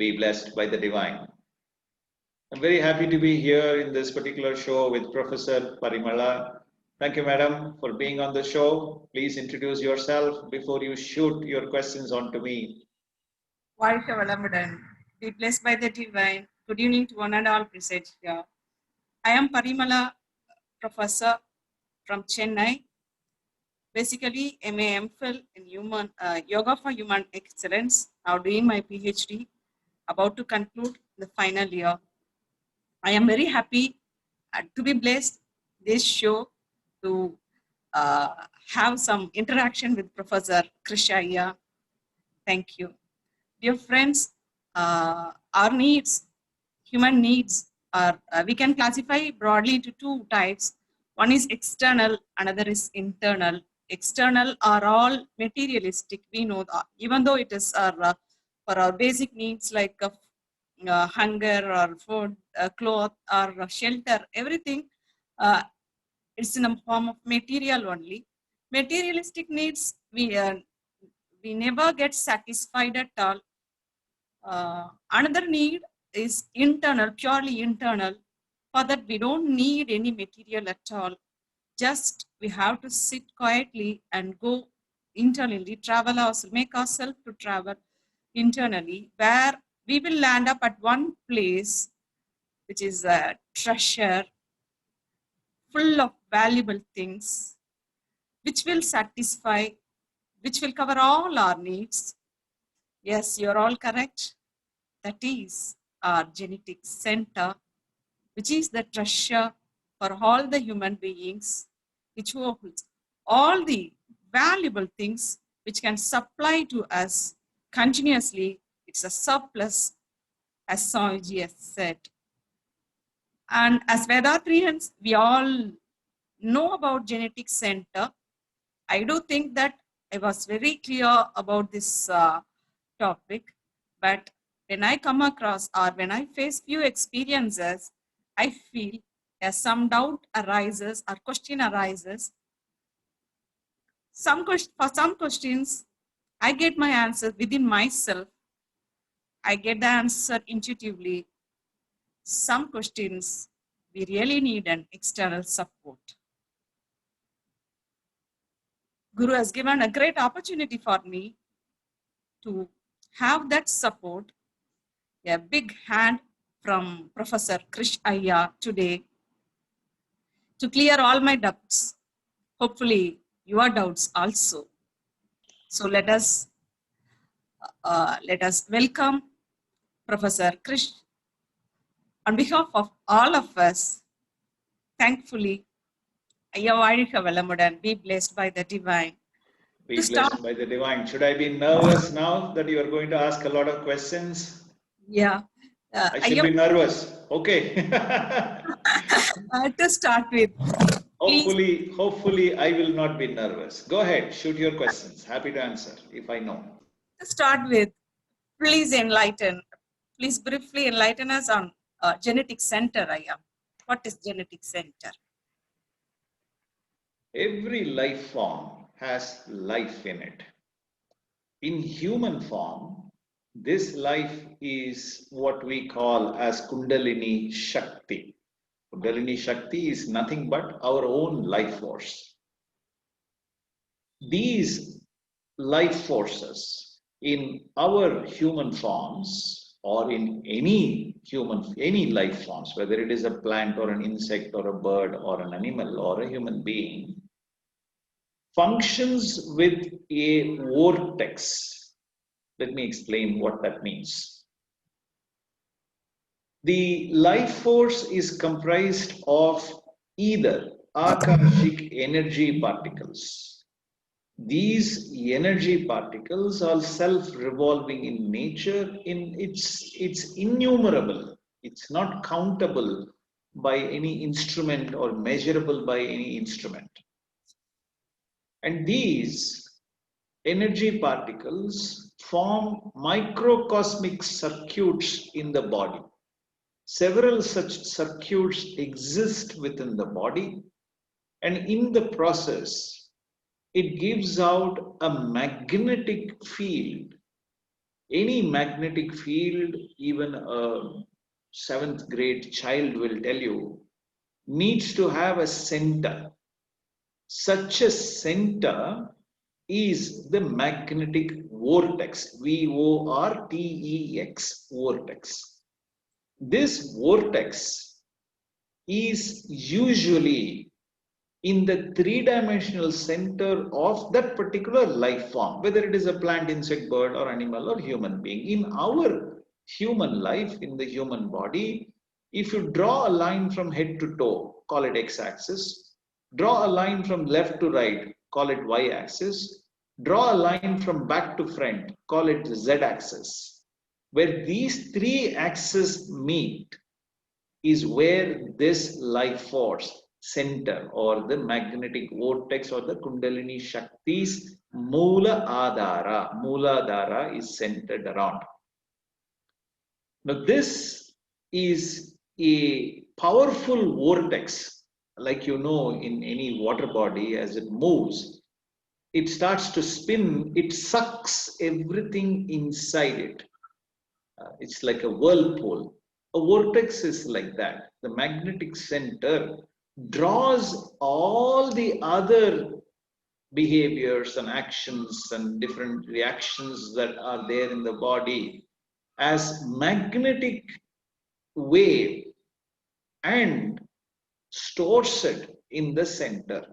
Be blessed by the divine. I'm very happy to be here in this particular show with Professor Parimala. Thank you, madam, for being on the show. Please introduce yourself before you shoot your questions onto me. வாழ்க வளமுடன். Be blessed by the divine. Good evening to one and all present here. I am Parimala, professor from Chennai. Basically, MA MPhil in Yoga for Human Excellence. Now doing my PhD, about to conclude the final year. I am very happy to be blessed this show to have some interaction with Professor Krishaya. Thank you. Dear friends, our needs, human needs, are we can classify broadly into two types. One is external, another is internal. External are all materialistic. We know that, even though it is our, for our basic needs like hunger or food, cloth or shelter, everything, it's in a form of material only. Materialistic needs, we never get satisfied at all. Another need is internal, purely internal. For that, we don't need any material at all. Just we have to sit quietly and go internally, travel ourselves, make ourselves to travel internally, where we will land up at one place, which is a treasure full of valuable things, which will satisfy, which will cover all our needs. Yes, you're all correct. That is our genetic center, which is the treasure for all the human beings, which holds all the valuable things which can supply to us continuously. It's a surplus, as Swamiji has said. And as Vedatrians, we all know about genetic center. I do think that I was very clear about this topic, but when I come across or when I face few experiences, I feel as some doubt arises or question arises. For some questions, I get my answer within myself. I get the answer intuitively. Some questions, we really need an external support. Guru has given a great opportunity for me to have that support. A big hand from Professor Krish Ayya today to clear all my doubts. Hopefully, your doubts also. So let us welcome Professor Krish on behalf of all of us. Thankfully, Ayya Vazhga Valamudan, be blessed by the divine. Be blessed by the divine. Should I be nervous now that you are going to ask a lot of questions? Yeah. I should be nervous. Okay. To start with. Hopefully I will not be nervous. Go ahead, shoot your questions. Happy to answer if I know. To start with, please briefly enlighten us on genetic center, Ayya. What is genetic center? Every life form has life in it. In human form, this life is what we call as Kundalini Shakti. Kundalini Shakti is nothing but our own life force. These life forces in our human forms or in any life forms, whether it is a plant or an insect or a bird or an animal or a human being, functions with a vortex. Let me explain what that means. The life force is comprised of either Akashic energy particles. These energy particles are self-revolving in nature. It's innumerable. It's not countable by any instrument or measurable by any instrument. And these energy particles form microcosmic circuits in the body. Several such circuits exist within the body, and in the process, it gives out a magnetic field Any magnetic field, even a 7th grade child will tell you, needs to have a center. Such a center is the magnetic vortex, VORTEX, vortex. This vortex is usually in the three-dimensional center of that particular life form, whether it is a plant, insect, bird, or animal, or human being. In our human life, in the human body, if you draw a line from head to toe, call it x-axis. Draw a line from left to right, call it y-axis. Draw a line from back to front, call it z-axis. Where these three axes meet is where this life force center or the magnetic vortex or the Kundalini Shakti's Mooladhara is centered around. Now, this is a powerful vortex, like you know, in any water body, as it moves, it starts to spin, it sucks everything inside it. It's like a whirlpool. A vortex is like that. The magnetic center draws all the other behaviors and actions and different reactions that are there in the body as magnetic wave and stores it in the center.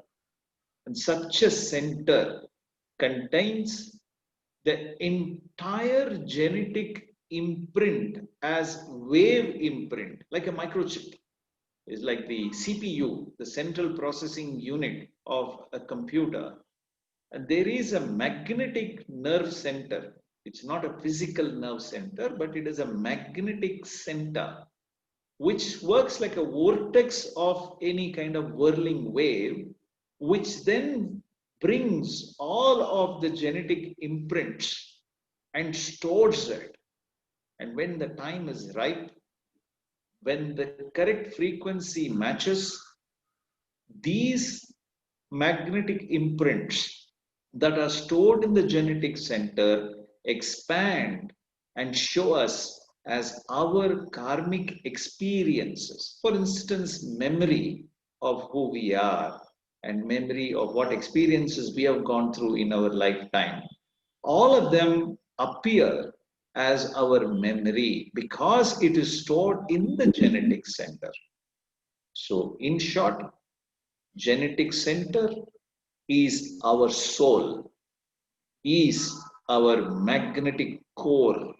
And such a center contains the entire genetic imprint as wave imprint, like a microchip. Is like the CPU, the central processing unit of a computer. And there is a magnetic nerve center. It's not a physical nerve center, but it is a magnetic center which works like a vortex of any kind of whirling wave, which then brings all of the genetic imprints and stores it. And when the time is ripe, when the correct frequency matches, these magnetic imprints that are stored in the genetic center expand and show us as our karmic experiences. For instance, memory of who we are and memory of what experiences we have gone through in our lifetime. All of them appear as our memory because it is stored in the genetic center. So, in short, genetic center is our soul, is our magnetic core,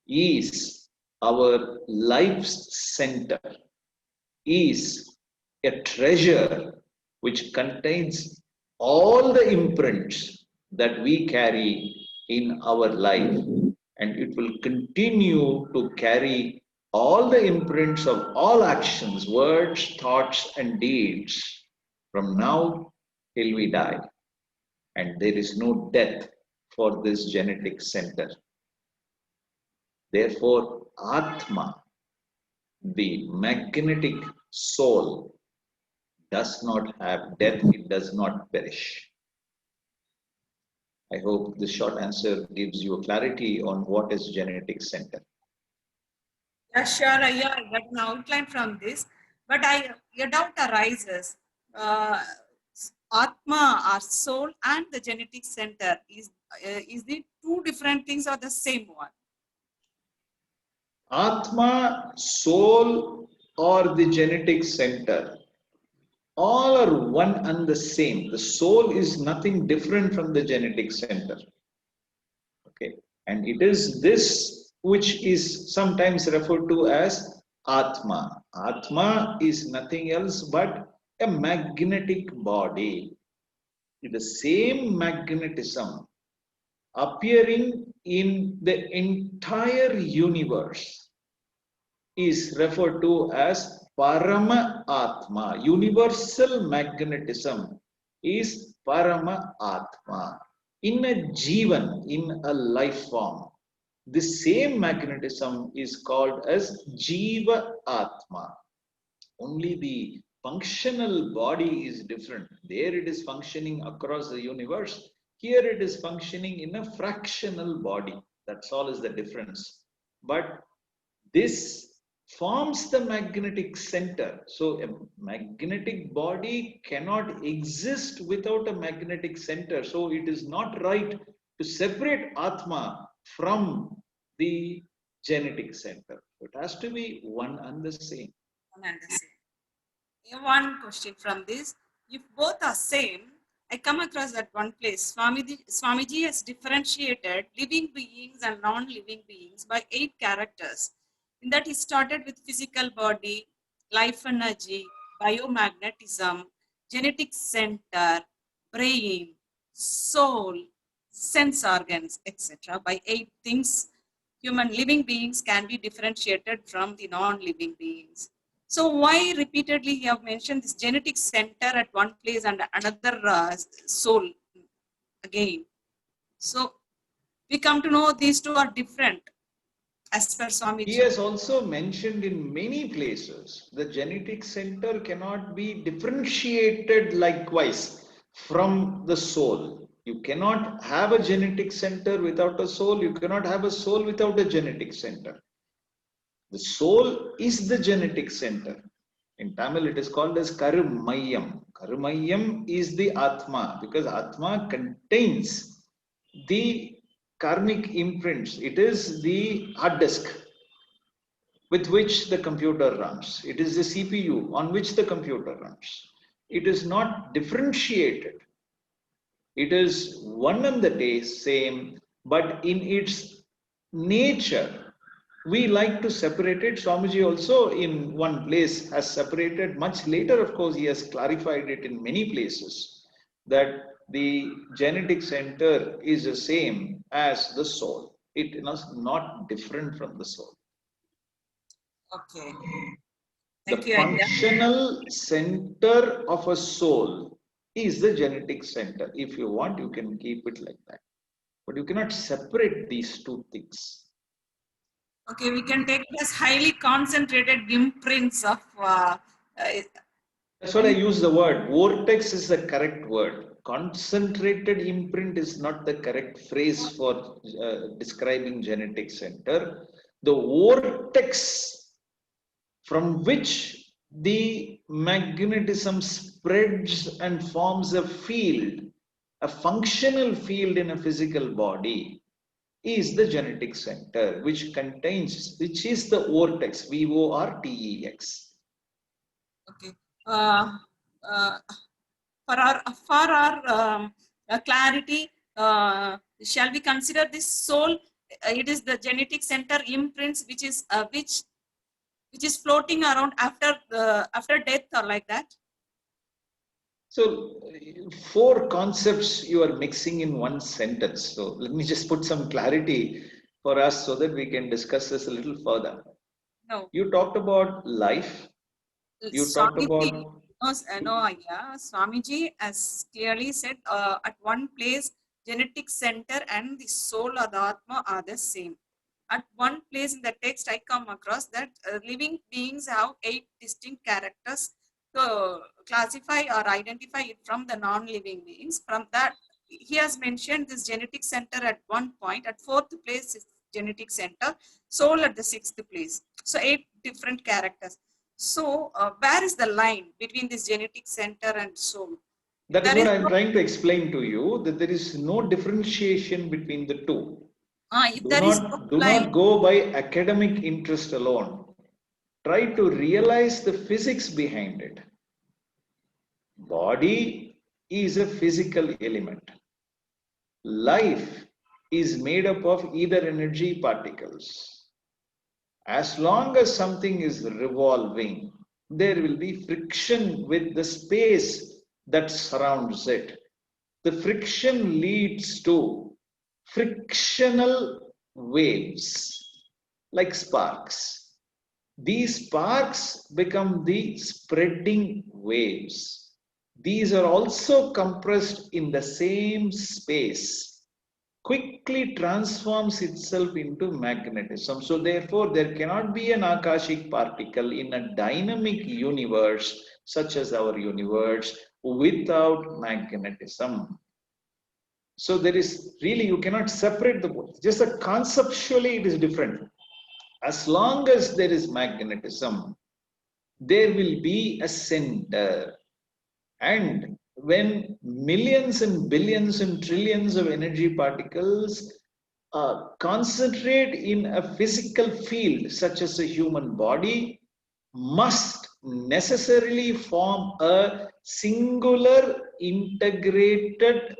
is our life's center, is a treasure which contains all the imprints that we carry in our life, and it will continue to carry all the imprints of all actions, words, thoughts, and deeds from now till we die. And there is no death for this genetic center. Therefore, Atma, the magnetic soul, does not have death, it does not perish. I hope this short answer gives you a clarity on what is genetic center. Yeah, sure. Yeah, I got an outline from this, but a doubt arises. Atma, our soul, and the genetic center is the two different things or the same one? Atma, soul, or the genetic center, all are one and the same. The soul is nothing different from the genetic center. Okay, and it is this which is sometimes referred to as Atma. Atma is nothing else but a magnetic body. The same magnetism appearing in the entire universe is referred to as Parama Atma. Universal magnetism is Parama Atma. In a Jivan, in a life form, the same magnetism is called as Jiva Atma. Only the functional body is different. There it is functioning across the universe. Here it is functioning in a fractional body. That's all is the difference. But this forms the magnetic center. So a magnetic body cannot exist without a magnetic center. So it is not right to separate Atma from the genetic center. It has to be one and the same. One and the same. One question from this: if both are same, I come across at one place. Swamiji has differentiated living beings and non-living beings by 8 characters. In that, he started with physical body, life energy, biomagnetism, genetic center, brain, soul, sense organs, etc. By 8 things, human living beings can be differentiated from the non-living beings. So why repeatedly you have mentioned this genetic center at one place and another soul again? So we come to know these two are different as per He Swamiji. has also mentioned in many places the genetic center cannot be differentiated likewise from the soul. You cannot have a genetic center without a soul. You cannot have a soul without a genetic center. The soul is the genetic center. In Tamil, it is called as Karumayam. Karumayam is the Atma because Atma contains the karmic imprints. It is the hard disk with which the computer runs. It is the CPU on which the computer runs. It is not differentiated. It is one and the same, but in its nature, we like to separate it. Swamiji also in one place has separated. Much later, of course, he has clarified it in many places that the genetic center is the same as the soul. It is not different from the soul. Okay. The Thank you. functional center of a soul is the genetic center. If you want, you can keep it like that. But you cannot separate these two things. Okay, we can take it as highly concentrated imprints of. That's what I use the word. Vortex is the correct word. Concentrated imprint is not the correct phrase for describing genetic center. The vortex from which the magnetism spreads and forms a field, a functional field in a physical body, is the genetic center, which is the vortex, VORTEX. Okay. Uh, for our clarity, shall we consider this soul? It is the genetic center imprints, which is floating around after death or like that. So, 4 concepts you are mixing in one sentence. So, let me just put some clarity for us so that we can discuss this a little further. No. You talked about life. You talked about. Swamiji has clearly said at one place, genetic center and the soul or the Atma are the same. At one place in the text, I come across that living beings have 8 distinct characters to classify or identify it from the non-living beings. From that, he has mentioned this genetic center at one point. At 4th place is genetic center, soul at the 6th place. So 8 different characters. So where is the line between this genetic center and soul? That is what I'm trying to explain to you, that there is no differentiation between the two. Do not go by academic interest alone. Try to realize the physics behind it. Body is a physical element. Life is made up of either energy particles. As long as something is revolving, there will be friction with the space that surrounds it. The friction leads to frictional waves like sparks. These sparks become the spreading waves. These are also compressed in the same space, quickly transforms itself into magnetism. So therefore, there cannot be an Akashic particle in a dynamic universe such as our universe without magnetism. So there is really, you cannot separate the both. Just conceptually it is different. As long as there is magnetism, there will be a center. And when millions and billions and trillions of energy particles concentrate in a physical field, such as a human body, must necessarily form a singular integrated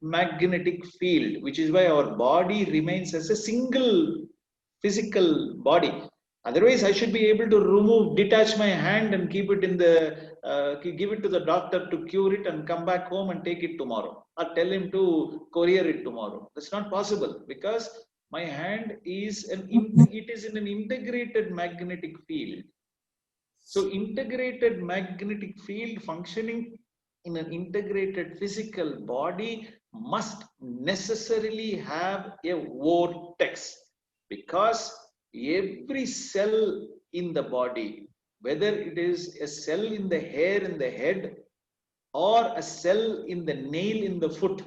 magnetic field, which is why our body remains as a single physical body. Otherwise, I should be able to detach my hand and keep it in give it to the doctor to cure it and come back home and take it tomorrow, or tell him to courier it tomorrow. That's not possible because my hand is it is in an integrated magnetic field. So integrated magnetic field functioning in an integrated physical body must necessarily have a vortex, because every cell in the body, whether it is a cell in the hair in the head or a cell in the nail in the foot,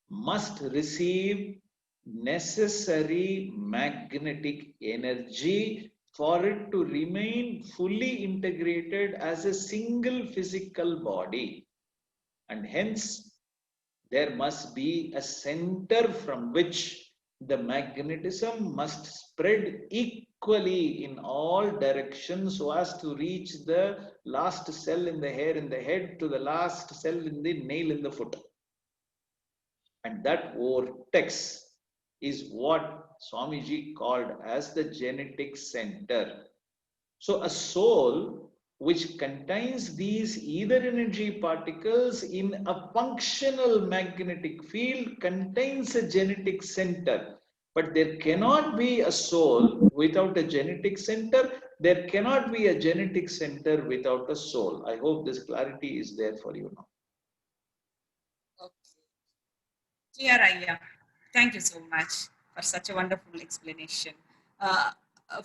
must receive necessary magnetic energy for it to remain fully integrated as a single physical body. And hence, there must be a center from which the magnetism must spread equally in all directions so as to reach the last cell in the hair in the head to the last cell in the nail in the foot. And that vortex is what Swamiji called as the genetic center. So a soul which contains these ether energy particles in a functional magnetic field contains a genetic center. But there cannot be a soul without a genetic center. There cannot be a genetic center without a soul. I hope this clarity is there for you now. Okay. Clear, Aya. Thank you so much for such a wonderful explanation.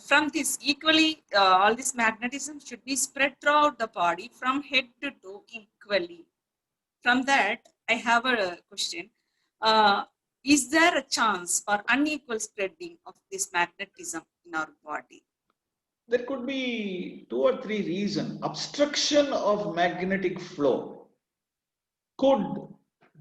From this, equally, all this magnetism should be spread throughout the body from head to toe equally. From that, I have a question. Is there a chance for unequal spreading of this magnetism in our body? There could be 2 or 3 reasons. Obstruction of magnetic flow could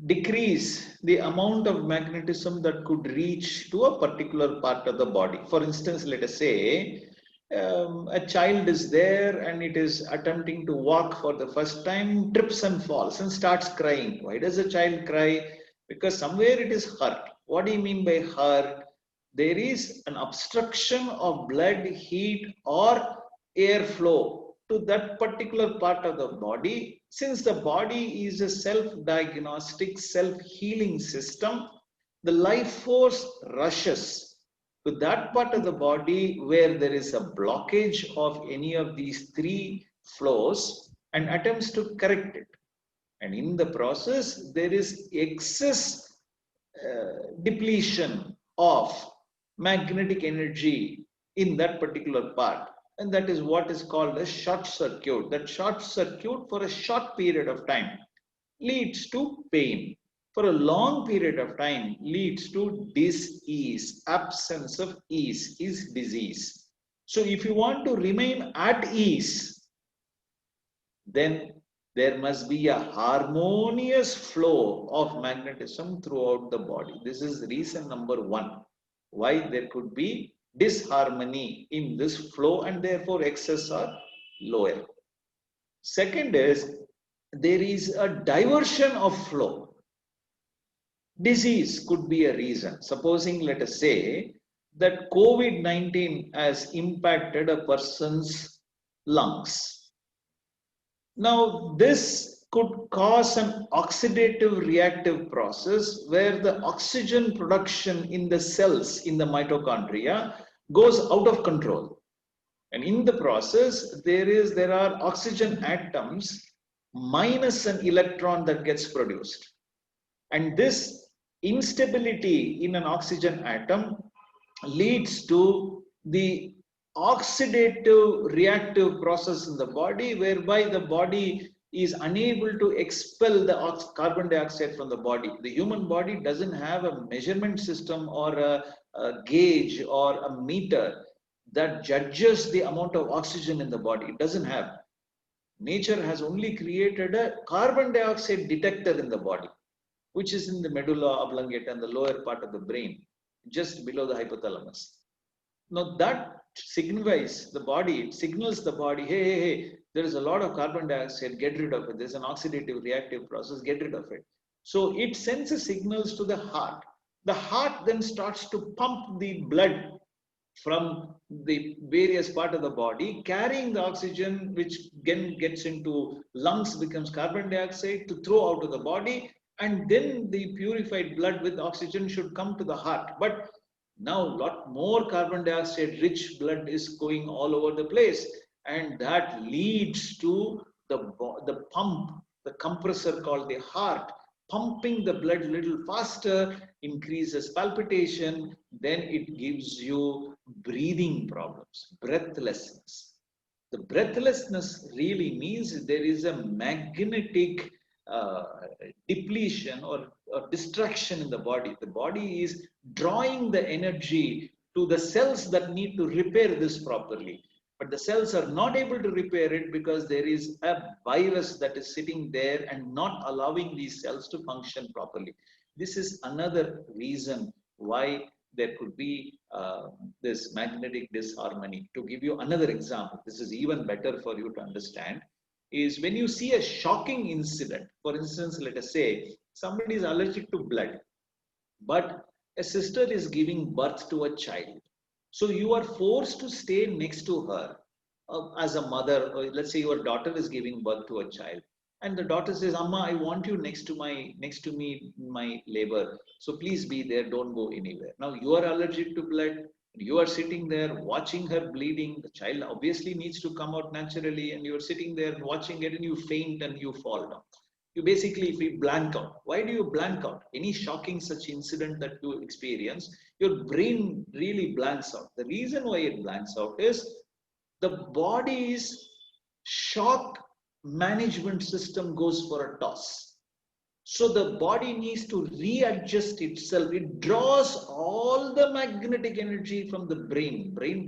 decrease the amount of magnetism that could reach to a particular part of the body. For instance, let us say a child is there and it is attempting to walk for the first time, trips and falls and starts crying. Why does a child cry? Because somewhere it is hurt. What do you mean by hurt? There is an obstruction of blood, heat, or airflow to that particular part of the body. Since the body is a self-diagnostic, self-healing system, the life force rushes to that part of the body where there is a blockage of any of these 3 flows and attempts to correct it. And in the process, there is excess depletion of magnetic energy in that particular part, and that is what is called a short circuit. That short circuit for a short period of time leads to pain, for a long period of time leads to dis-ease. Absence of ease is disease. So if you want to remain at ease, then there must be a harmonious flow of magnetism throughout the body. This is reason number 1 why there could be disharmony in this flow and therefore excess or lower. Second is there is a diversion of flow. Disease could be a reason. Supposing, let us say, that COVID-19 has impacted a person's lungs. Now, this could cause an oxidative reactive process where the oxygen production in the cells in the mitochondria goes out of control. And in the process, there are oxygen atoms minus an electron that gets produced. And this instability in an oxygen atom leads to the oxidative reactive process in the body, whereby the body is unable to expel the carbon dioxide from the body. The human body doesn't have a measurement system or a gauge or a meter that judges the amount of oxygen in the body. It doesn't have. Nature has only created a carbon dioxide detector in the body, which is in the medulla oblongata and the lower part of the brain, just below the hypothalamus. Now that signifies the body, it signals the body, hey, hey, hey, there is a lot of carbon dioxide, get rid of it. There's an oxidative reactive process, get rid of it. So it sends a signals to the heart. The heart then starts to pump the blood from the various part of the body, carrying the oxygen, which again gets into lungs, becomes carbon dioxide to throw out of the body, and then the purified blood with oxygen should come to the heart. But now a lot more carbon dioxide rich blood is going all over the place, and that leads to the pump, the compressor called the heart, pumping the blood a little faster, increases palpitation, then it gives you breathing problems, breathlessness. The breathlessness really means there is a magnetic uh, depletion or distraction in the body. The body is drawing the energy to the cells that need to repair this properly. But the cells are not able to repair it because there is a virus that is sitting there and not allowing these cells to function properly. This is another reason why there could be this magnetic disharmony. To give you another example, this is even better for you to understand, is when you see a shocking incident. For instance, let us say somebody is allergic to blood, but a sister is giving birth to a child. So you are forced to stay next to her as a mother. Or let's say your daughter is giving birth to a child, and the daughter says, "Amma, I want you next to me in my labor. So please be there. Don't go anywhere." Now you are allergic to blood. You are sitting there watching her bleeding. The child obviously needs to come out naturally, and you are sitting there watching it, and you faint and you fall down. You basically, if you blank out. Why do you blank out? Any shocking such incident that you experience, your brain really blanks out. The reason why it blanks out is the body's shock management system goes for a toss. So the body needs to readjust itself. It draws all the magnetic energy from the brain. Brain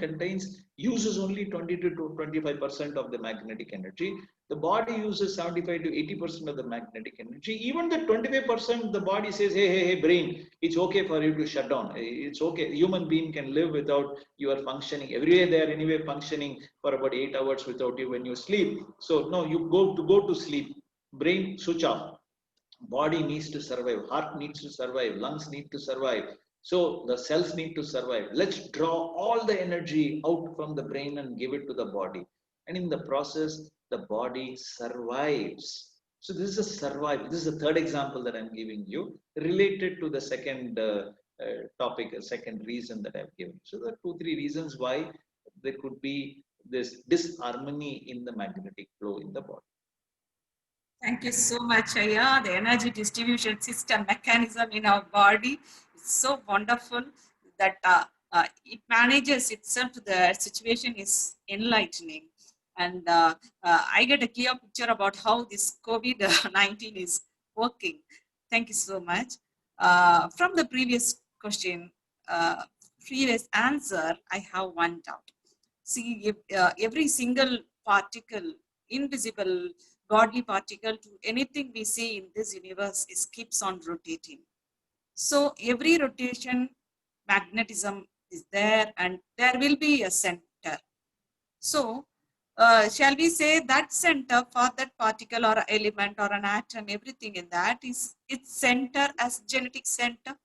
uses only 20 to 25% of the magnetic energy. The body uses 75 to 80% of the magnetic energy. Even the 25%, the body says, hey, hey, hey, brain, it's okay for you to shut down. It's okay. A human being can live without your functioning. Everywhere they are anyway functioning for about 8 hours without you when you sleep. So no, you go to sleep. Brain, switch off. Body needs to survive, heart needs to survive, lungs need to survive, so the cells need to survive. Let's draw all the energy out from the brain and give it to the body, and in the process the body survives. So this is a survival. This is the third example that I'm giving you related to the second topic, a second reason that I've given. So there are 2-3 reasons why there could be this disharmony in the magnetic flow in the body. Thank you so much, Aya. The energy distribution system mechanism in our body is so wonderful that it manages itself. The situation is enlightening. And I get a clear picture about how this COVID-19 is working. Thank you so much. From the previous question, previous answer, I have one doubt. See, every single particle, invisible godly particle to anything we see in this universe keeps on rotating. So every rotation, magnetism is there, and there will be a center. So shall we say that center for that particle or element or an atom, everything in that is its center as genetic center?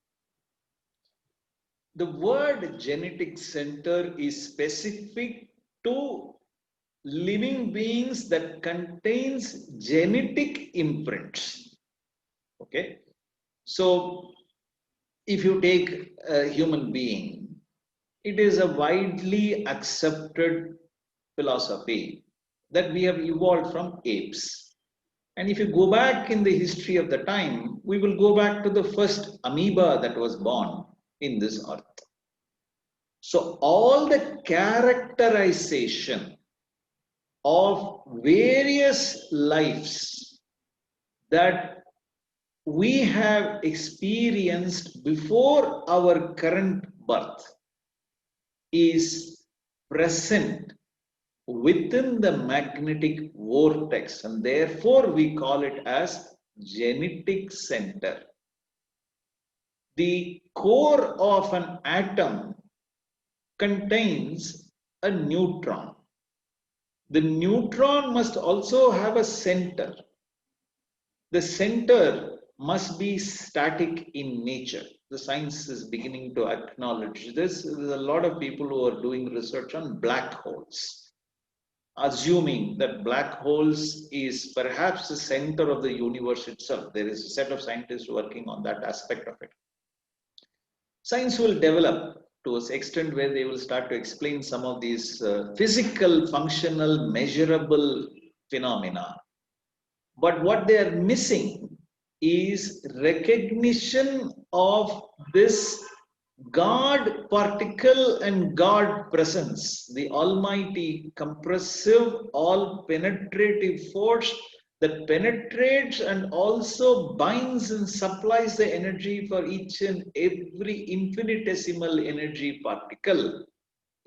The word genetic center is specific to living beings that contains genetic imprints. Okay, so if you take a human being, it is a widely accepted philosophy that we have evolved from apes. And if you go back in the history of the time, we will go back to the first amoeba that was born in this earth. So all the characterization of various lives that we have experienced before our current birth is present within the magnetic vortex, and therefore we call it as genetic center. The core of an atom contains a neutron. The neutron must also have a center. The center must be static in nature. The science is beginning to acknowledge this. There's a lot of people who are doing research on black holes, assuming that black holes is perhaps the center of the universe itself. There is a set of scientists working on that aspect of it. Science will develop to an extent where they will start to explain some of these physical, functional, measurable phenomena. But what they are missing is recognition of this God particle and God presence, the almighty, compressive, all penetrative force that penetrates and also binds and supplies the energy for each and every infinitesimal energy particle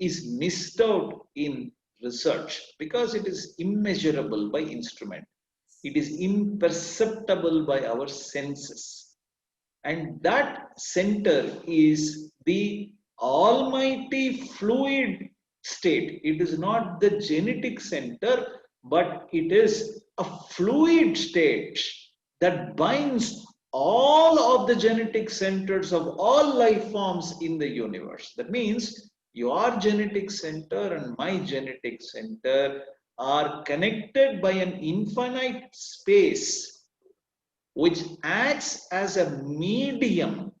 is missed out in research because it is immeasurable by instrument. It is imperceptible by our senses. And that center is the almighty fluid state. It is not the genetic center, but it is a fluid state that binds all of the genetic centers of all life forms in the universe. That means your genetic center and my genetic center are connected by an infinite space which acts as a medium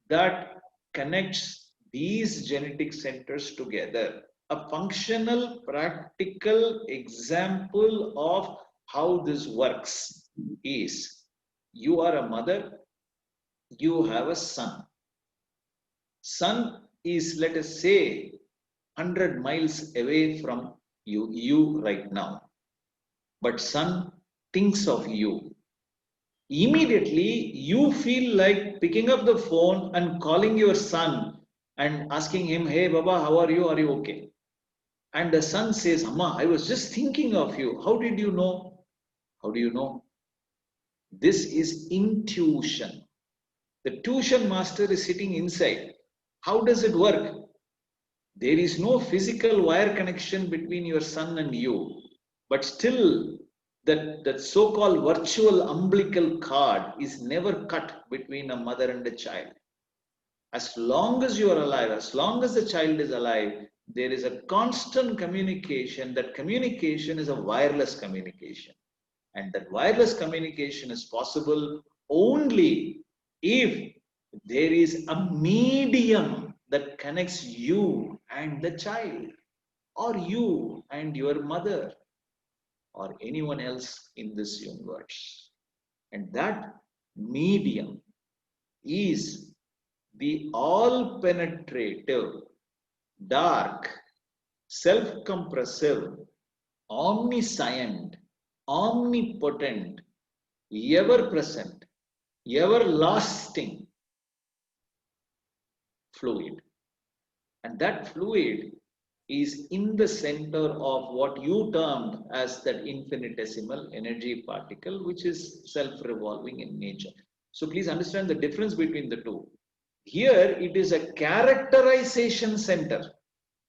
that connects these genetic centers together. A functional, practical example of how this works is you are a mother, you have a son. Son is, let us say, 100 miles away from you right now. But son thinks of you. Immediately, you feel like picking up the phone and calling your son and asking him, "Hey, Baba, how are you? Are you okay?" And the son says, "Amma, I was just thinking of you. How did you know?" How do you know? This is intuition. The tuition master is sitting inside. How does it work? There is no physical wire connection between your son and you, but still that so-called virtual umbilical cord is never cut between a mother and a child. As long as you are alive, as long as the child is alive, there is a constant communication. That communication is a wireless communication. And that wireless communication is possible only if there is a medium that connects you and the child, or you and your mother, or anyone else in this universe. And that medium is the all penetrative, dark, self compressive, omniscient, omnipotent, ever present, everlasting fluid. And that fluid is in the center of what you termed as that infinitesimal energy particle, which is self-revolving in nature. So please understand the difference between the two. Here it is a characterization center.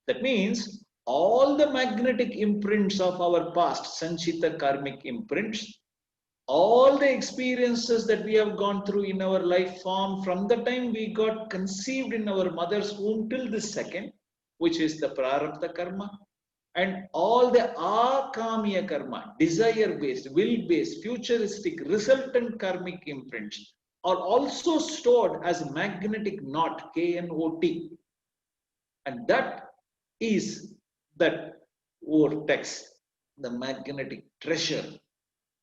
That means all the magnetic imprints of our past, Sanchita karmic imprints, all the experiences that we have gone through in our life form from the time we got conceived in our mother's womb till this second, which is the prarabdha karma, and all the akamya karma, desire-based, will-based, futuristic, resultant karmic imprints are also stored as magnetic knot, K-N-O-T. And that is that vortex, the magnetic treasure,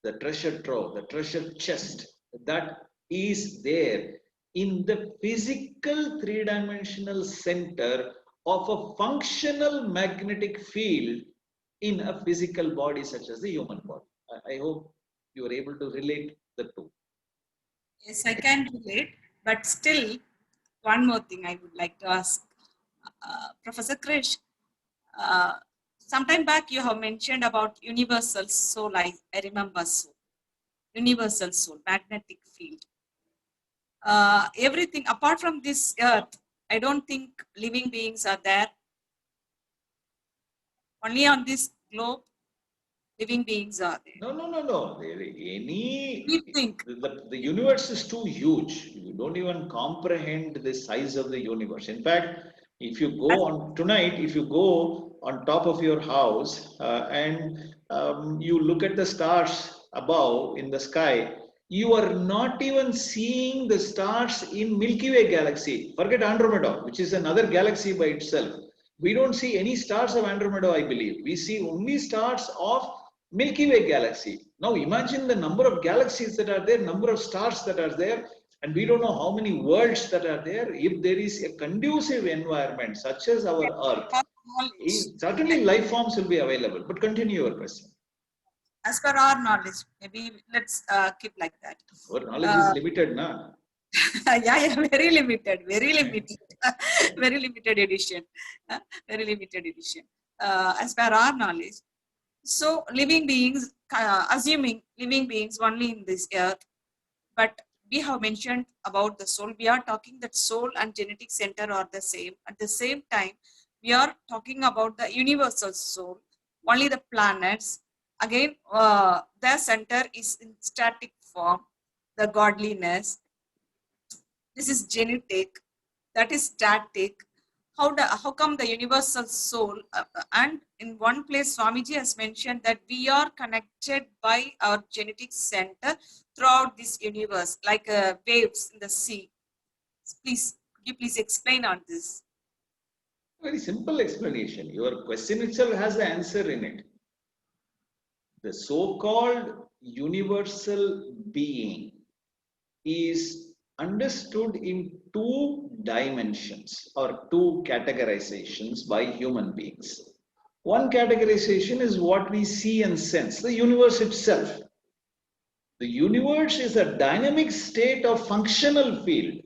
the treasure trove, the treasure chest that is there in the physical three-dimensional center of a functional magnetic field in a physical body such as the human body. I hope you are able to relate the two. Yes, I can relate, but still, one more thing I would like to ask Professor Krish. Uh, sometime back, you have mentioned about universal soul. I remember so. Universal soul, magnetic field. Everything apart from this earth, I don't think living beings are there. Only on this globe, living beings are there. No. We think. The universe is too huge. You don't even comprehend the size of the universe. In fact, if you go on tonight, if you go on top of your house and you look at the stars above in the sky, you are not even seeing the stars in Milky Way galaxy. Forget Andromeda, which is another galaxy by itself. We don't see any stars of Andromeda, I believe. We see only stars of Milky Way galaxy. Now imagine the number of galaxies that are there, number of stars that are there, and we don't know how many worlds that are there. If there is a conducive environment such as our Earth, certainly life forms will be available. But continue your question. As per our knowledge, maybe let's keep like that. Our knowledge is limited, na? Yeah, very limited, very limited, very limited edition, very limited edition. As per our knowledge, so living beings, assuming living beings only in this earth, but we have mentioned about the soul. We are talking that soul and genetic center are the same. At the same time, we are talking about the universal soul, only the planets. Again, their center is in static form, the godliness. This is genetic, that is static. How come the universal soul? And in one place, Swamiji has mentioned that we are connected by our genetic center throughout this universe, like waves in the sea. Please, could you please explain on this? Very simple explanation. Your question itself has the answer in it. The so-called universal being is understood in two dimensions or two categorizations by human beings. One categorization is what we see and sense, the universe itself. The universe is a dynamic state of functional field.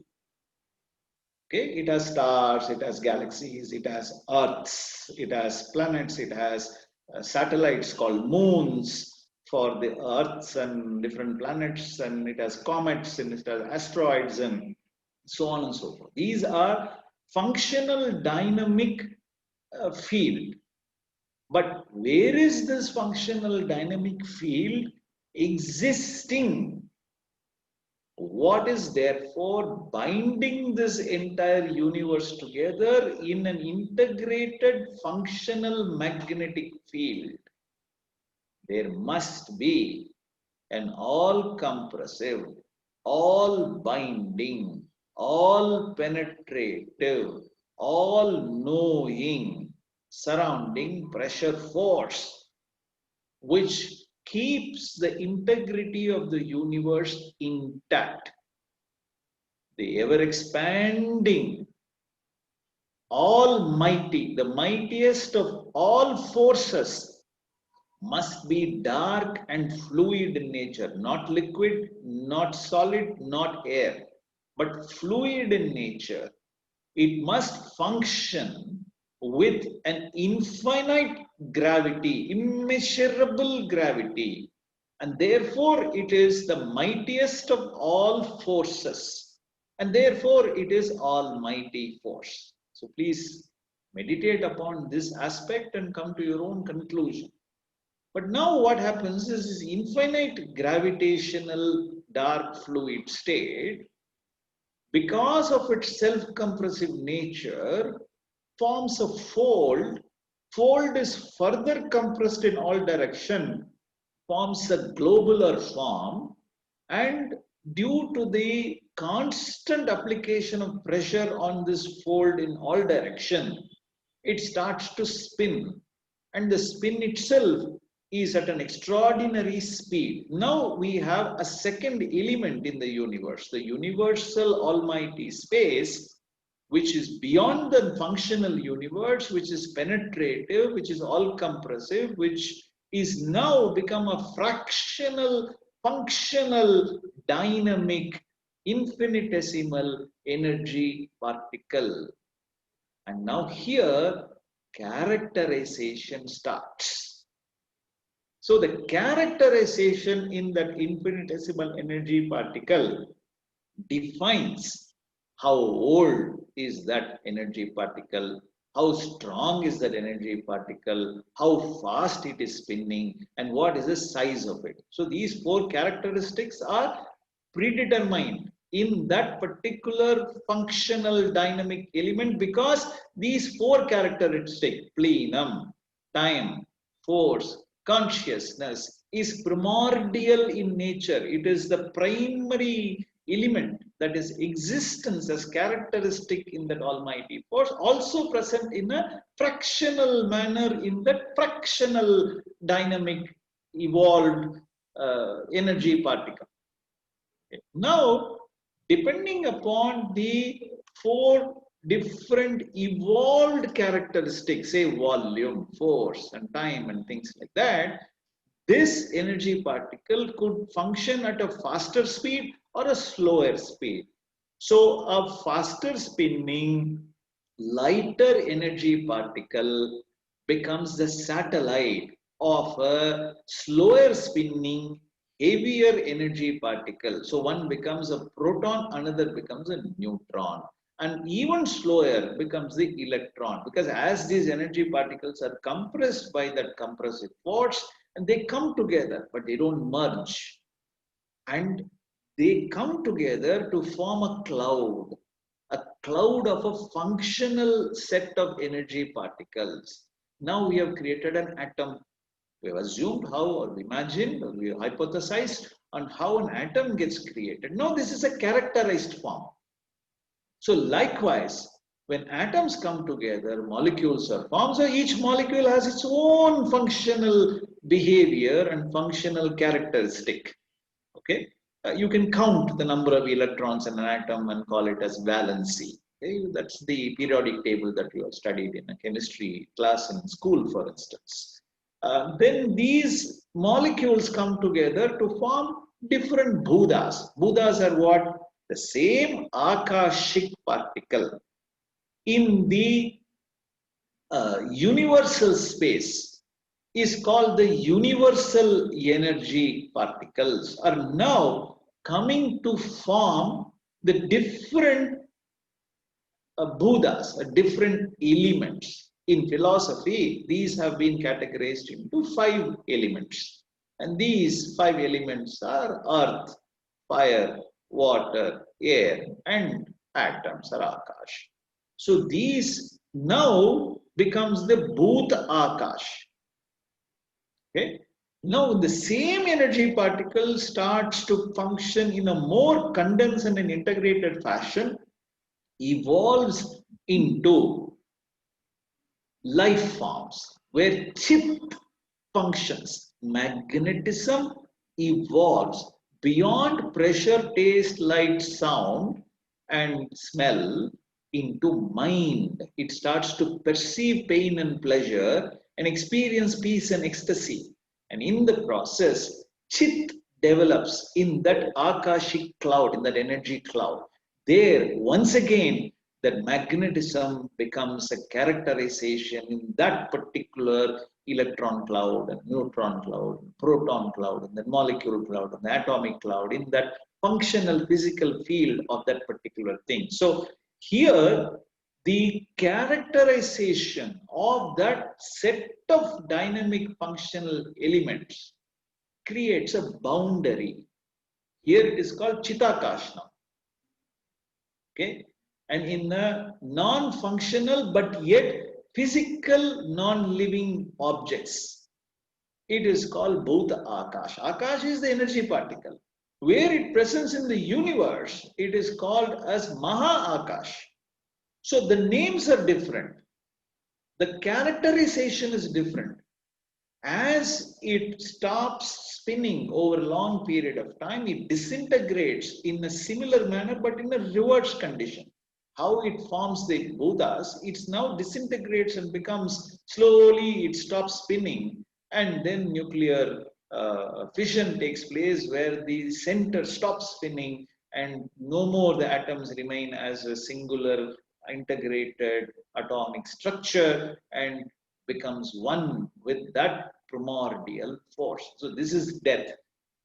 Okay, it has stars, it has galaxies, it has earths, it has planets, it has satellites called moons for the earths and different planets, and it has comets and it has asteroids and so on and so forth. These are functional dynamic field. But where is this functional dynamic field existing? What is therefore binding this entire universe together in an integrated functional magnetic field? There must be an all-compressive, all-binding, all-penetrative, all-knowing surrounding pressure force, which keeps the integrity of the universe intact. The ever expanding, almighty, the mightiest of all forces must be dark and fluid in nature, not liquid, not solid, not air, but fluid in nature. It must function with an infinite gravity, immeasurable gravity, and therefore it is the mightiest of all forces, and therefore it is almighty force. So please meditate upon this aspect and come to your own conclusion. But now what happens is this infinite gravitational dark fluid state, because of its self-compressive nature, forms a fold. Fold is further compressed in all direction, forms a globular form, and due to the constant application of pressure on this fold in all direction, it starts to spin, and the spin itself is at an extraordinary speed. Now we have a second element in the universe, the universal almighty space, which is beyond the functional universe, which is penetrative, which is all compressive, which is now become a fractional, functional, dynamic, infinitesimal energy particle. And now here, characterization starts. So the characterization in that infinitesimal energy particle defines how old is that energy particle, how strong is that energy particle, how fast it is spinning, and what is the size of it. So these four characteristics are predetermined in that particular functional dynamic element, because these four characteristics, plenum, time, force, consciousness, is primordial in nature. It is the primary element, that is existence as characteristic in that almighty force, also present in a fractional manner in that fractional dynamic evolved energy particle. Now, depending upon the four different evolved characteristics, say volume, force, and time, and things like that, this energy particle could function at a faster speed or a slower speed. So, a faster spinning, lighter energy particle becomes the satellite of a slower spinning, heavier energy particle. So one becomes a proton, another becomes a neutron, and even slower becomes the electron, because as these energy particles are compressed by that compressive force, and they come together, but they don't merge, and they come together to form a cloud of a functional set of energy particles. Now we have created an atom. We have assumed how, or imagined, or we have hypothesized on how an atom gets created. Now this is a characterized form. So likewise, when atoms come together, molecules are formed. So each molecule has its own functional behavior and functional characteristic. Okay, you can count the number of electrons in an atom and call it as valency. Okay? That's the periodic table that you have studied in a chemistry class in school, for instance. Then these molecules come together to form different Buddhas. Buddhas are what? The same Akashic particle in the universal space is called the universal energy particles, are now coming to form the different Buddhas, different elements. In philosophy, these have been categorized into 5 elements. And these 5 elements are earth, fire, water, air, and atoms or Akash. So these now becomes the Bhut Akash. Okay. Now the same energy particle starts to function in a more condensed and an integrated fashion, evolves into life forms where chit functions. Magnetism evolves beyond pressure, taste, light, sound, and smell into mind. It starts to perceive pain and pleasure and experience peace and ecstasy. And in the process, chit develops in that Akashic cloud, in that energy cloud. There, once again, that magnetism becomes a characterization in that particular electron cloud and neutron cloud, and proton cloud, and the molecule cloud, and the atomic cloud, in that functional physical field of that particular thing. So here, the characterization of that set of dynamic functional elements creates a boundary. Here it is called Chitakash now. Okay, and in the non-functional but yet physical non-living objects, it is called Bhuta Akash. Akash is the energy particle. Where it presents in the universe, it is called as Maha Akash. So the names are different. The characterization is different. As it stops spinning over a long period of time, it disintegrates in a similar manner but in a reverse condition. how it forms the Buddhas, it's now disintegrates and becomes slowly, it stops spinning, and then nuclear fission takes place where the center stops spinning and no more the atoms remain as a singular integrated atomic structure and becomes one with that primordial force. So this is death.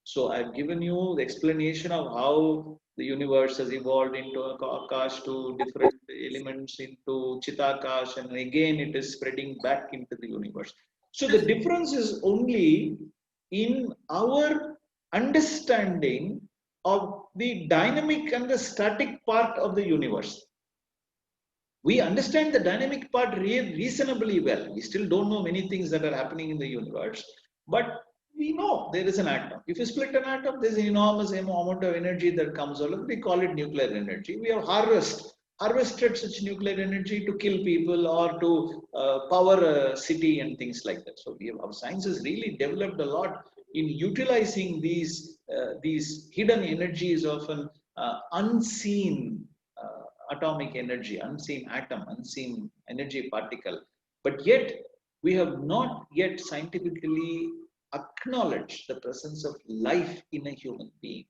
So I've given you the explanation of how the universe has evolved into a Akash to different elements into Chitakash, and again it is spreading back into the universe. So the difference is only in our understanding of the dynamic and the static part of the universe. We understand the dynamic part reasonably well. We still don't know many things that are happening in the universe, but we know there is an atom. If you split an atom, there's an enormous amount of energy that comes out of it. We call it nuclear energy. We have harvested such nuclear energy to kill people or to power a city and things like that. So our science has really developed a lot in utilizing these hidden energies of an unseen atomic energy, unseen atom, unseen energy particle. But yet, we have not yet scientifically acknowledged the presence of life in a human being.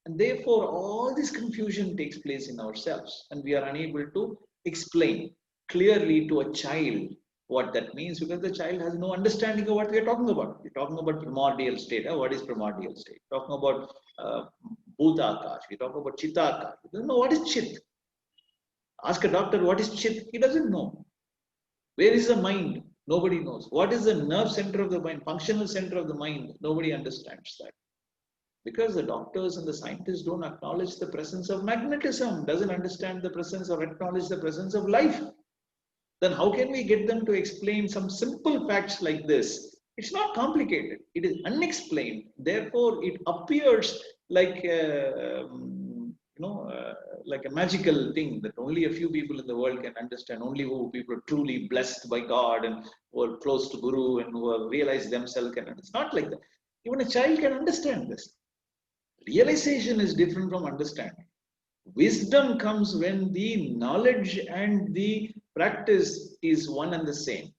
And therefore, all this confusion takes place in ourselves, and we are unable to explain clearly to a child what that means because the child has no understanding of what we are talking about. We're talking about primordial state. What is primordial state? We're talking about Bhutakash. We talk about Chitakash. We don't know what is Chit. Ask a doctor what is Chit. He doesn't know. Where is the mind? Nobody knows. What is the nerve center of the mind? Functional center of the mind? Nobody understands that. Because the doctors and the scientists don't acknowledge the presence of magnetism, doesn't understand the presence or acknowledge the presence of life. Then how can we get them to explain some simple facts like this? It's not complicated. It is unexplained. Therefore, it appears like like a magical thing that only a few people in the world can understand. Only who people are truly blessed by God and who are close to Guru and who have realized themselves can. It's not like that. Even a child can understand this. Realization is different from understanding. Wisdom comes when the knowledge and the practice is one and the same.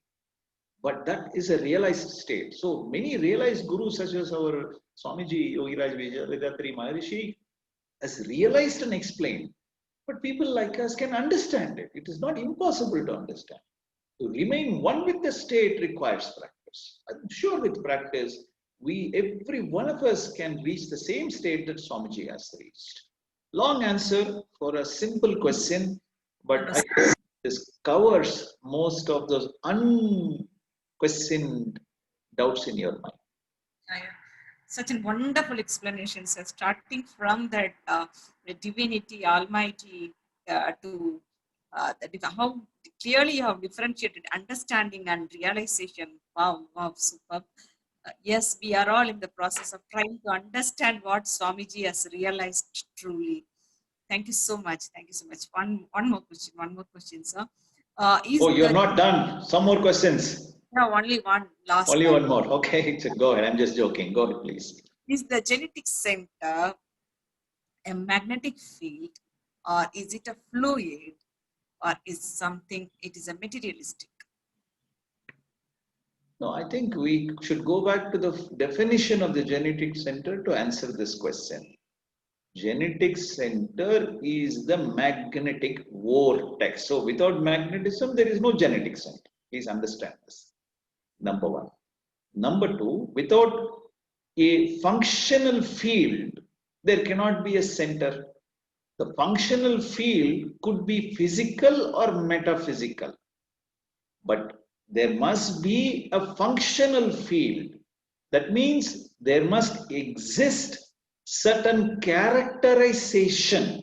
But that is a realized state. So many realized gurus, such as our Swamiji Yogiraj Vedatri Maharishi, has realized and explained. But people like us can understand it. It is not impossible to understand. To remain one with the state requires practice. I'm sure with practice, every one of us can reach the same state that Swamiji has reached. Long answer for a simple question, but I guess this covers most of those unquestioned doubts in your mind. Such a wonderful explanation, sir. Starting from that divinity, Almighty, to how clearly you have differentiated understanding and realization. Wow, wow, superb. Yes, we are all in the process of trying to understand what Swamiji has realized truly. Thank you so much. Thank you so much. One more question, sir. You're not done. Some more questions. No, only one last. Only one more. Okay, so go ahead. I'm just joking. Go ahead, please. Is the genetic center a magnetic field, or is it a fluid, or is it is a materialistic? No, I think we should go back to the definition of the genetic center to answer this question. Genetic center is the magnetic vortex. So without magnetism, there is no genetic center. Please understand this. Number one. Number two, without a functional field, there cannot be a center. The functional field could be physical or metaphysical. But there must be a functional field. That means there must exist certain characterization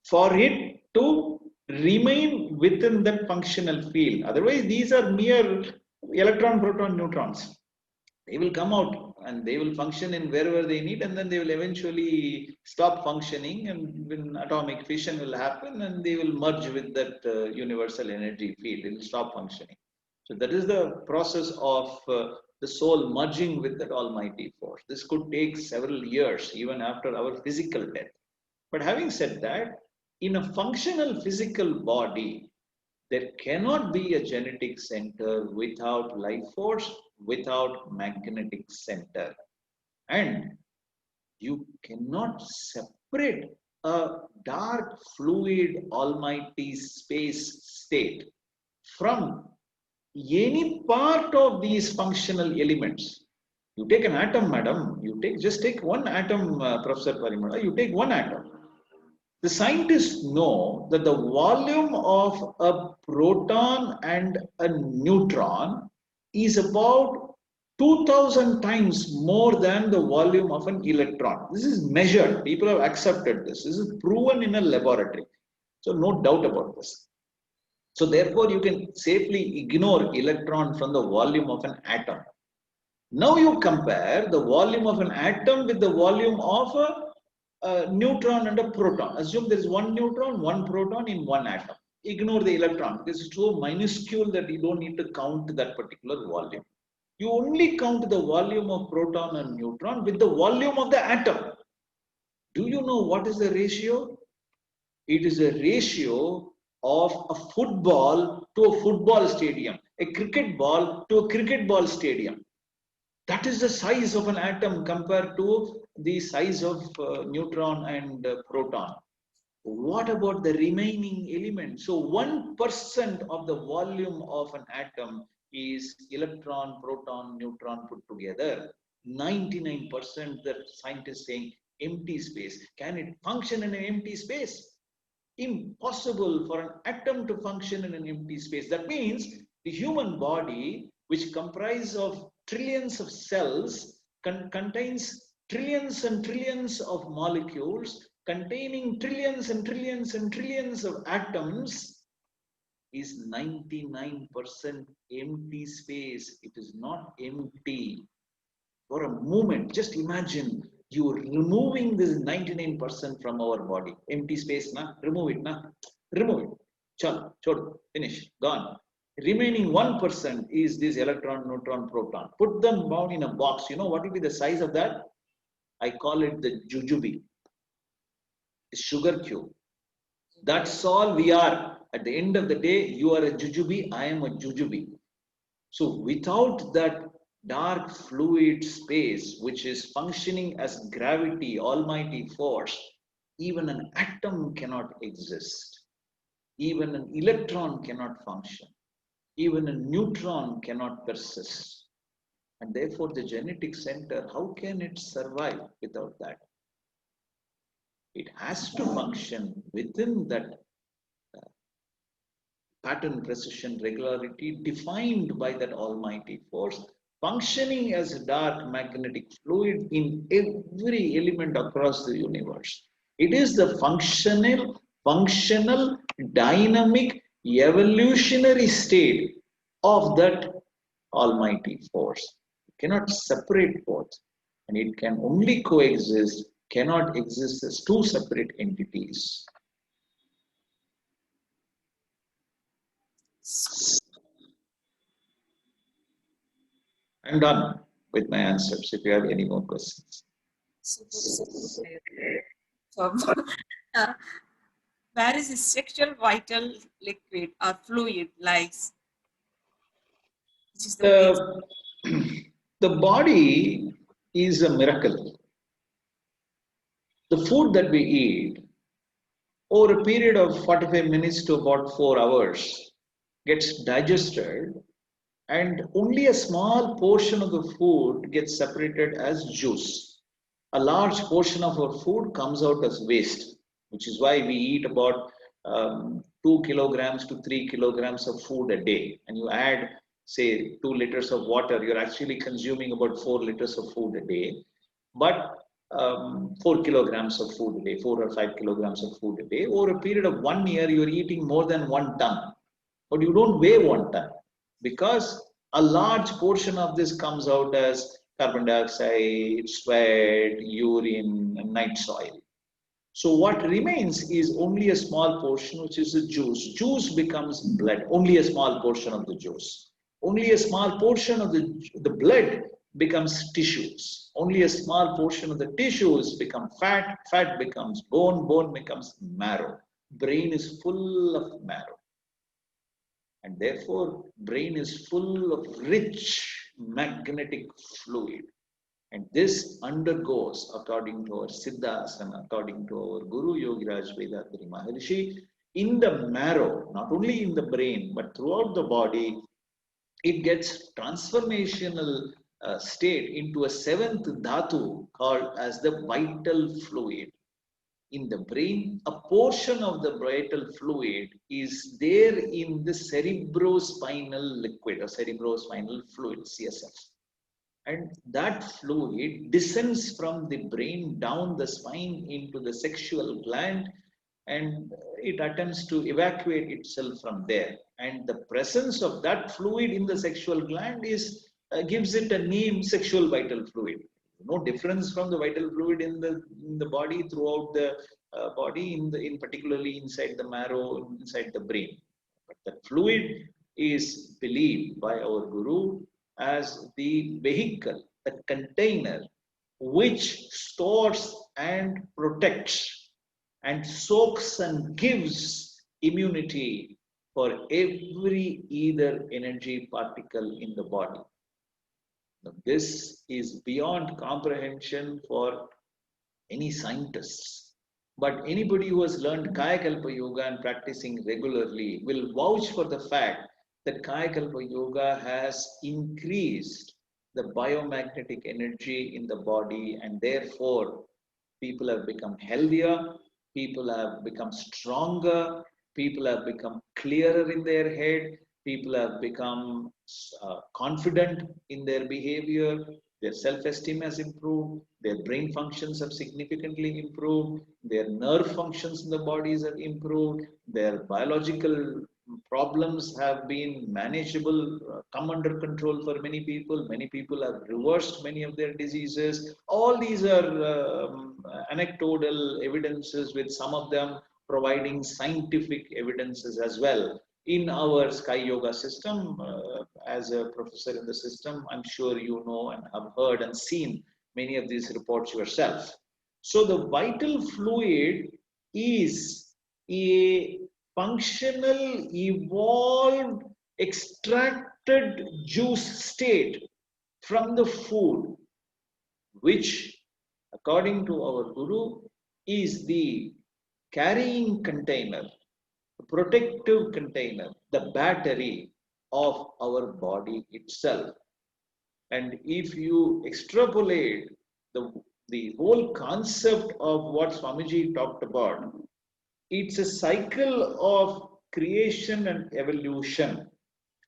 for it to remain within that functional field. Otherwise, these are mere electron, proton, neutrons. They will come out and they will function in wherever they need, and then they will eventually stop functioning, and when atomic fission will happen and they will merge with that universal energy field. It will stop functioning. So that is the process of the soul merging with that almighty force. This could take several years, even after our physical death. But having said that, In a functional physical body, there cannot be a genetic center without life force, without magnetic center. And you cannot separate a dark, fluid, almighty space state from any part of these functional elements. You take an atom, madam, just take one atom, Professor Parimala, you take one atom. The scientists know that the volume of a proton and a neutron is about 2000 times more than the volume of an electron. This is measured. People have accepted this. This is proven in a laboratory. So no doubt about this. So therefore you can safely ignore electron from the volume of an atom. Now you compare the volume of an atom with the volume of a neutron and a proton. Assume there is one neutron, one proton in one atom. Ignore the electron. This is so minuscule that you don't need to count that particular volume. You only count the volume of proton and neutron with the volume of the atom. Do you know what is the ratio? It is a ratio of a football to a football stadium, a cricket ball to a cricket ball stadium. That is the size of an atom compared to the size of neutron and proton. What about the remaining elements? So 1% of the volume of an atom is electron, proton, neutron put together. 99% that scientists saying empty space. Can it function in an empty space? Impossible for an atom to function in an empty space. That means the human body, which comprises of trillions of cells, contains trillions and trillions of molecules, containing trillions and trillions and trillions of atoms, is 99% empty space. It is not empty. For a moment, just imagine you removing this 99% from our body. Empty space, na? Remove it, na? Remove it. Chal, chod, finish, gone. Remaining 1% is this electron, neutron, proton. Put them down in a box. You know what will be the size of that? I call it the jujube, sugar cube. That's all we are. At the end of the day, you are a jujube, I am a jujube. So without that dark fluid space, which is functioning as gravity, almighty force, even an atom cannot exist. Even an electron cannot function. Even a neutron cannot persist. And therefore the genetic center, how can it survive without that? It has to function within that pattern, precision, regularity defined by that almighty force, functioning as a dark magnetic fluid in every element across the universe. It is the functional, dynamic, evolutionary state of that almighty force. You cannot separate both, and it can only coexist, cannot exist as two separate entities. I'm done with my answers. If you have any more questions. So, where is the sexual vital liquid or fluid lies? Which is The body is a miracle. The food that we eat over a period of 45 minutes to about 4 hours gets digested, and only a small portion of the food gets separated as juice. A large portion of our food comes out as waste, which is why we eat about 2 kilograms to 3 kilograms of food a day. And you add, say, 2 liters of water, you're actually consuming about 4 liters of food a day. But 4 kilograms of food a day, 4 or 5 kilograms of food a day. Over a period of 1 year, you're eating more than 1 ton. But you don't weigh 1 ton, because a large portion of this comes out as carbon dioxide, sweat, urine, and night soil. So what remains is only a small portion, which is the juice. Juice becomes blood, only a small portion of the juice. Only a small portion of the blood becomes tissues. Only a small portion of the tissues become fat, fat becomes bone, bone becomes marrow. brain is full of marrow. And therefore, brain is full of rich magnetic fluid. And this undergoes, according to our Siddhas and according to our Guru Yogiraj Vedatri Maharishi, in the marrow, not only in the brain, but throughout the body, it gets transformational state into a seventh dhatu called as the vital fluid. In the brain, a portion of the vital fluid is there in the cerebrospinal liquid or cerebrospinal fluid, CSF. And that fluid descends from the brain down the spine into the sexual gland, and it attempts to evacuate itself from there. And the presence of that fluid in the sexual gland is gives it a name, sexual vital fluid. No difference from the vital fluid in the body throughout the body, in particularly inside the marrow, inside the brain. But the fluid is believed by our guru as the vehicle, the container which stores and protects and soaks and gives immunity for every either energy particle in the body. Now, this is beyond comprehension for any scientists. But anybody who has learned Kayakalpa Yoga and practicing regularly will vouch for the fact that Kayakalpa Yoga has increased the biomagnetic energy in the body, and therefore people have become healthier, people have become stronger, people have become clearer in their head, people have become confident in their behavior, their self-esteem has improved, their brain functions have significantly improved, their nerve functions in the bodies have improved, their biological problems have been manageable, come under control for many people. Many people have reversed many of their diseases. All these are anecdotal evidences, with some of them providing scientific evidences as well. In our Sky Yoga system, as a professor in the system, I'm sure you know and have heard and seen many of these reports yourself. So the vital fluid is a functional, evolved, extracted juice state from the food, which, according to our Guru, is the carrying container, the protective container, the battery of our body itself. And if you extrapolate the whole concept of what Swamiji talked about, it's a cycle of creation and evolution.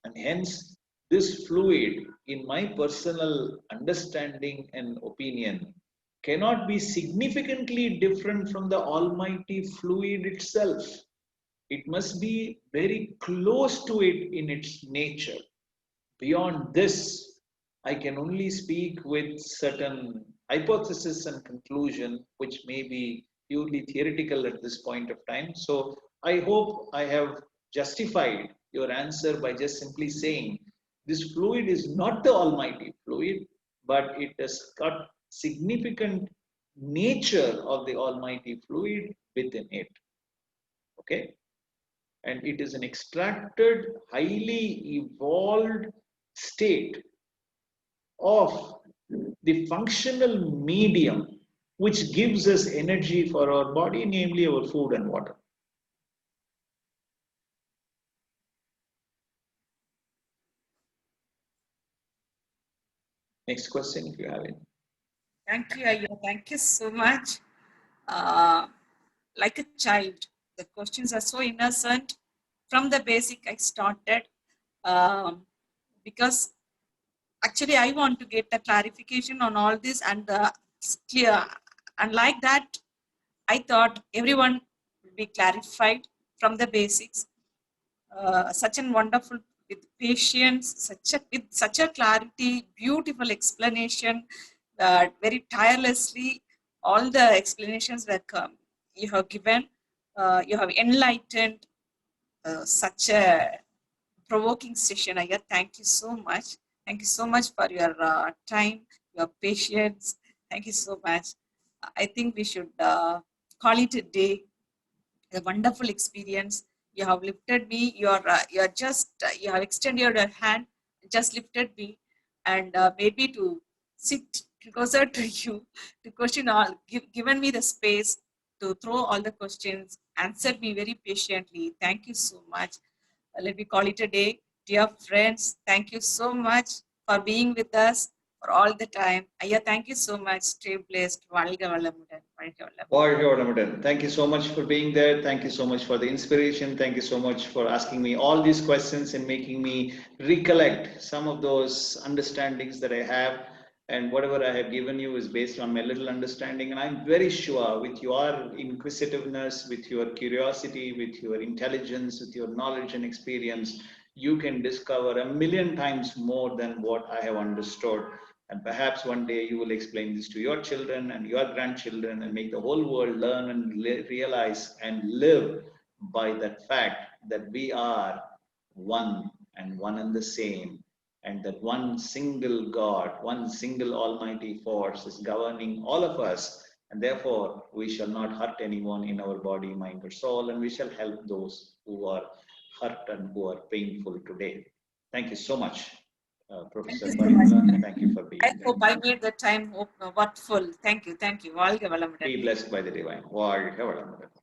And hence, this fluid, in my personal understanding and opinion, cannot be significantly different from the almighty fluid itself. It must be very close to it in its nature. Beyond this, I can only speak with certain hypothesis and conclusion, which may be purely theoretical at this point of time. So I hope I have justified your answer by just simply saying this fluid is not the almighty fluid, but it has got significant nature of the almighty fluid within it. Okay? And it is an extracted, highly evolved state of the functional medium which gives us energy for our body, namely our food and water. Next question, if you have it. Thank you, Ayya. Thank you so much. Like a child, the questions are so innocent. From the basic, I started because actually I want to get a clarification on all this, and clear. And like that, I thought everyone will be clarified from the basics. Such a wonderful, with patience, with such a clarity, beautiful explanation, very tirelessly, all the explanations were you have given, you have enlightened such a provoking session. Ayya, thank you so much. Thank you so much for your time, your patience. Thank you so much. I think we should call it a day. A wonderful experience. You have lifted me. You have extended your hand, just lifted me, and maybe to sit closer to you, to question all, given me the space to throw all the questions, answered me very patiently. Thank you so much. Let me call it a day. Dear friends, thank you so much for being with us for all the time. Ayya, thank you so much. Stay blessed. Valga Valamudan. Valga Valamudan. Thank you so much for being there. Thank you so much for the inspiration. Thank you so much for asking me all these questions and making me recollect some of those understandings that I have. And whatever I have given you is based on my little understanding. And I'm very sure with your inquisitiveness, with your curiosity, with your intelligence, with your knowledge and experience, you can discover a million times more than what I have understood. And perhaps one day you will explain this to your children and your grandchildren and make the whole world learn and realize and live by that fact that we are one and one and the same, and that one single God, one single almighty force is governing all of us. And therefore, we shall not hurt anyone in our body, mind, or soul, and we shall help those who are hurt and who are painful today. Thank you so much. Thank Professor you so much. Parindra, thank you for being I there. hope I made the time worthful. Thank you. Thank you. Valga Valamudan. Be blessed by the divine. வாழ்க வளமுடன்.